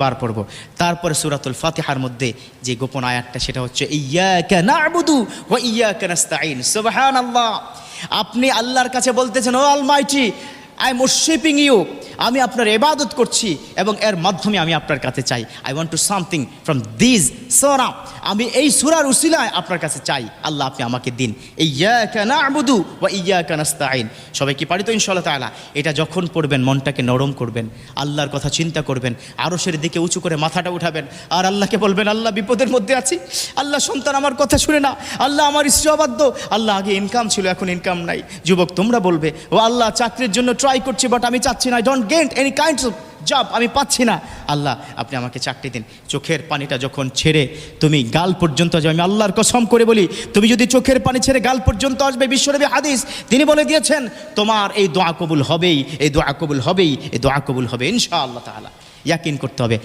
বার পড়ব। তারপরে সূরাতুল ফাতিহার মধ্যে যে গোপন আয়াতটা সেটা হচ্ছে ইয়্যাকা না'বুদু ওয়া ইয়্যাকা নাস্তাঈন। সুবহানাল্লাহ, আপনি আল্লাহর কাছে বলতেছেন, O almighty, I am worshipping you, আমি আপনার ইবাদত করছি এবং এর মাধ্যমে আমি আপনার কাছে চাই। I want to something from this সূরা, আমি এই সূরার উসিলায় আপনার কাছে চাই, আল্লাহ আপনি আমাকে দিন। ইয়্যাকা না'বুদু ওয়া ইয়্যাকা নাস্তাঈন। সবাই কি পারি তো ইনশাআল্লাহ তাআলা? এটা যখন পড়বেন মনটাকে নরম করবেন, আল্লাহর কথা চিন্তা করবেন, আরশের দিকে উঁচু করে মাথাটা উঠাবেন আর আল্লাহকে বলবেন, আল্লাহ বিপদের মধ্যে আছি, আল্লাহ সন্তান আমার কথা শুনে না, আল্লাহ আমার স্ত্রী অবাধ্য, আল্লাহ আগে ইনকাম ছিল এখন ইনকাম নাই। যুবক তোমরা বলবে, ও আল্লাহ চাকরির জন্য ট্রাই করছি বাট আমি চাচ্ছি না, I don't get any kinds of job, আমি পাচ্ছি না, আল্লাহ আপনি আমাকে চাকরি দিন। চোখের পানিটা যখন ছেড়ে তুমি গাল পর্যন্ত যাবে, আমি আল্লাহর কসম করে বলি, তুমি যদি চোখের পানি ছেড়ে গাল পর্যন্ত আসবে, বিশ্বনবী হাদিস তিনি বলে দিয়েছেন তোমার এই দোয়া কবুল হবেই, এই দোয়া কবুল হবেই, এই দোয়া কবুল হবে ইনশাআল্লাহ তাআলা। ইয়াকিন করতে হবে।